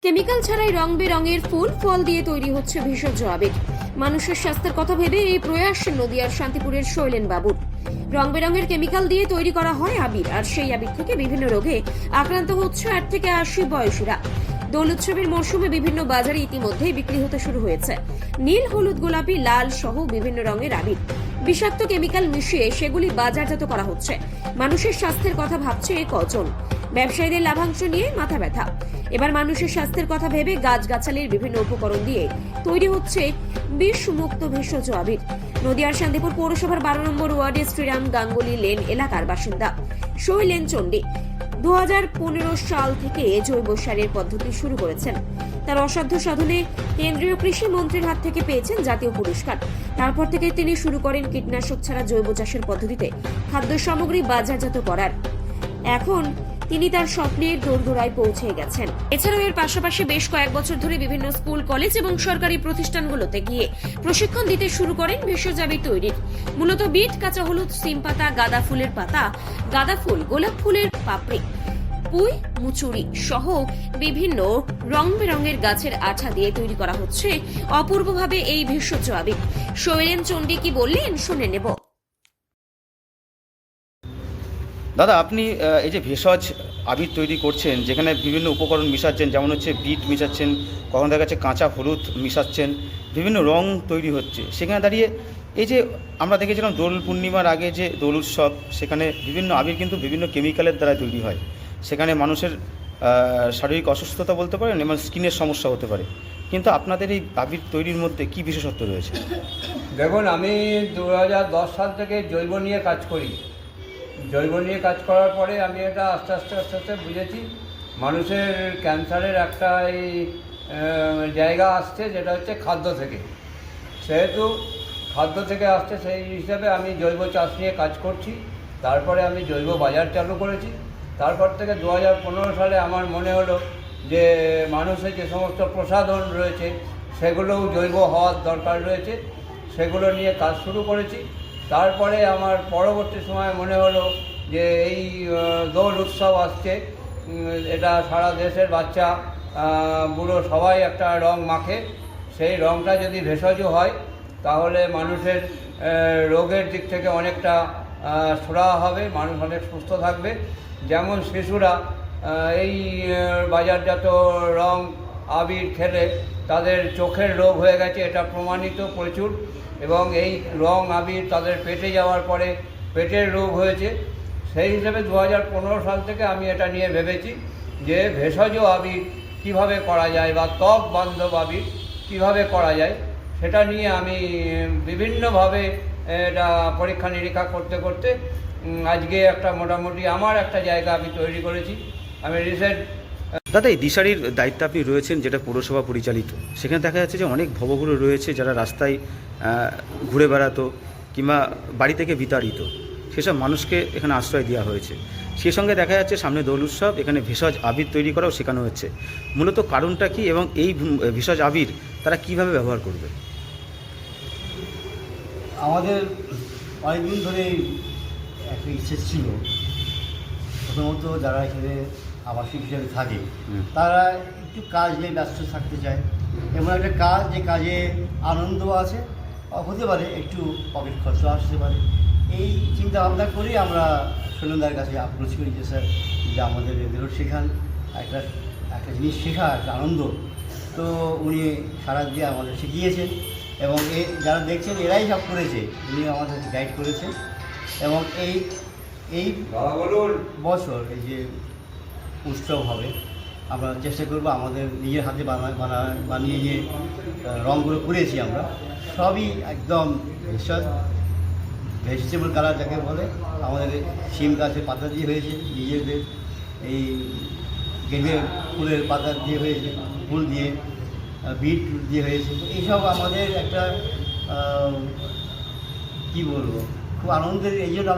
Chemical ছাড়াই রং বেরঙের ফুল ফল দিয়ে তৈরি হচ্ছে ভেষজ আবির। মানুষের স্বাস্থ্যের কথা ভেবে এই প্রয়াস নদিয়ার শান্তিপুরের শৈলেন বাবুর। রং বেরঙের কেমিক্যাল দিয়ে তৈরি করা হয় আবির, আর সেই আবির থেকে বিভিন্ন রোগে আক্রান্ত হচ্ছে 8 থেকে 80 বয়সীরা। দোল উৎসবের মরশুমে বিভিন্ন বাজারে ইতিমধ্যেই বিক্রি হতে শুরু হয়েছে নীল, হলুদ, গোলাপি, লাল সহ বিভিন্ন রঙের আবির। বিষাক্ত কেমিক্যাল মিশিয়ে সেগুলি বাজারজাত করা হচ্ছে। মানুষের স্বাস্থ্যের কথা ভাবছে কজন? ব্যবসায়ীদের লাভাংশ নিয়ে মাথা ব্যথা। এবার মানুষের স্বাস্থ্যের কথা ভেবে গাছগাছালির বিভিন্ন উপকরণ দিয়ে তৈরি হচ্ছে বিষমুক্ত ভেষজ আবির। নদিয়ার শান্তিপুর পৌরসভার 12 নম্বর ওয়ার্ডের শ্রীরাম গাঙ্গুলি লেন এলাকার বাসিন্দা শৈলেন চণ্ডী 2015 সাল থেকে জৈব সারের পদ্ধতি শুরু করেছেন। তার অসাধ্য সাধনে কেন্দ্রীয় কৃষি মন্ত্রীর হাত থেকে পেয়েছেন জাতীয় পুরস্কার। তারপর থেকে তিনি শুরু করেন কীটনাশক ছাড়া জৈব চাষের পদ্ধতিতে খাদ্য সামগ্রী বাজারজাত করার। এখন তিনি তার স্বপ্নের দোরগোড়ায় পৌঁছে গেছেন। এছাড়াও এর পাশাপাশি বেশ কয়েক বছর ধরে বিভিন্ন স্কুল, কলেজ এবং সরকারি প্রতিষ্ঠানগুলোতে গিয়ে প্রশিক্ষণ দিতে শুরু করেন ভেষজ আবির তৈরির। মূলত বিট, কাঁচা হলুদ, সিম পাতা, গাঁদা ফুলের পাতা, গাঁদা ফুল, গোলাপ ফুলের পাপড়ি, পুঁই, মুচুরি সহ বিভিন্ন রং বেরঙের গাছের আঠা দিয়ে তৈরি করা হচ্ছে অপূর্বভাবে এই ভেষজ আবির। শৈলেন চণ্ডী কি বললেন শুনে নেব। দাদা, আপনি এই যে ভেষজ আবির তৈরি করছেন, যেখানে বিভিন্ন উপকরণ মিশাচ্ছেন, যেমন হচ্ছে বিট মিশাচ্ছেন, কখনো দেখা যাচ্ছে কাঁচা হলুদ মিশাচ্ছেন, বিভিন্ন রং তৈরি হচ্ছে, সেখানে দাঁড়িয়ে এই যে আমরা দেখেছিলাম দোল পূর্ণিমার আগে যে দোল উৎসব, সেখানে বিভিন্ন আবির কিন্তু বিভিন্ন কেমিক্যালের দ্বারা তৈরি হয়। সেখানে মানুষের শারীরিক অসুস্থতা বলতে পারেন এবং স্কিনের সমস্যা হতে পারে, কিন্তু আপনাদের এই আবির তৈরির মধ্যে কি বিশেষত্ব রয়েছে? দেখুন, আমি 2010 সাল থেকে জৈব নিয়ে কাজ করি। জৈব নিয়ে কাজ করার পরে আমি এটা আস্তে আস্তে বুঝেছি মানুষের ক্যান্সারের একটা এই জায়গা আসছে, যেটা হচ্ছে খাদ্য থেকে। সেহেতু খাদ্য থেকে আসছে, সেই হিসাবে আমি জৈব চাষ নিয়ে কাজ করছি। তারপরে আমি জৈব বাজার চালু করেছি। তারপর থেকে 2015 সালে আমার মনে হলো যে মানুষের যে সমস্ত প্রসাধন রয়েছে সেগুলোও জৈব হওয়ার দরকার রয়েছে, সেগুলো নিয়ে কাজ শুরু করেছি। তারপরে আমার পরবর্তী সময় মনে হলো যে এই দোল উৎসব আসছে, এটা সারা দেশের বাচ্চা বুড়ো সবাই একটা রং মাখে। সেই রংটা যদি ভেষজ হয় তাহলে মানুষের রোগের দিক থেকে অনেকটা সুরাহা হবে, মানুষ অনেক সুস্থ থাকবে। যেমন শিশুরা এই বাজারজাত রং আবির খেলে তাদের চোখের রোগ হয়ে গেছে, এটা প্রমাণিত প্রচুর। এবং এই রং আবির তাদের পেটে যাওয়ার পরে পেটের রোগ হয়েছে। সেই হিসেবে 2015 সাল থেকে আমি এটা নিয়ে ভেবেছি যে ভেষজ আবির কীভাবে করা যায় বা ত্বক বান্ধব আবির কীভাবে করা যায়, সেটা নিয়ে আমি বিভিন্নভাবে এটা পরীক্ষা নিরীক্ষা করতে করতে আজকে একটা মোটামুটি আমার একটা জায়গা আমি তৈরি করেছি। আমি রিসেন্ট দাদা, এই দিশারির দায়িত্বে আপনি রয়েছেন, যেটা পৌরসভা পরিচালিত। সেখানে দেখা যাচ্ছে যে অনেক ভবঘুরে রয়েছে যারা রাস্তায় ঘুরে বেড়াতো কিংবা বাড়ি থেকে বিতাড়িত, সেসব মানুষকে এখানে আশ্রয় দেওয়া হয়েছে। সেই সঙ্গে দেখা যাচ্ছে সামনে দোল উৎসব, এখানে ভেষজ আবির তৈরি করাও শেখানো হচ্ছে। মূলত কারণটা কি এবং এই ভেষজ আবির তারা কিভাবে ব্যবহার করবে? আমাদের অনেকদিন ধরে একটা ইচ্ছে ছিল, প্রথমত যারা এখানে আবাসিক হিসেবে থাকে তারা একটু কাজ নিয়ে ব্যস্ত থাকতে চায়, এমন একটা কাজ যে কাজে আনন্দ আছে, হতে পারে একটু পকেট খরচ আসতে পারে। এই চিন্তা ভাবনা করেই আমরা শৈলেনদার কাছে অ্যাপ্রোচ করি যে স্যার, যে আমাদের এদেরও শেখান, একটা একটা জিনিস শেখা একটা আনন্দ। তো উনি সারা দিয়ে আমাদের শিখিয়েছেন এবং যারা দেখছেন এরাই সব করেছে, উনি আমাদের গাইড করেছেন। এবং এই বছর এই যে উৎসব হবে, আমরা চেষ্টা করব আমাদের নিজের হাতে বানিয়ে যে রঙগুলো করেছি আমরা সবই একদম ভেজিটেবল কালার যাকে বলে, আমাদের শিম গাছের পাতা দিয়ে হয়েছে, নিজেদের এই গেঁদে ফুলের পাতা দিয়ে হয়েছে, ফুল দিয়ে, বিট দিয়ে হয়েছে। এইসব আমাদের একটা কী বলবো, খুব আনন্দের। এই জন্য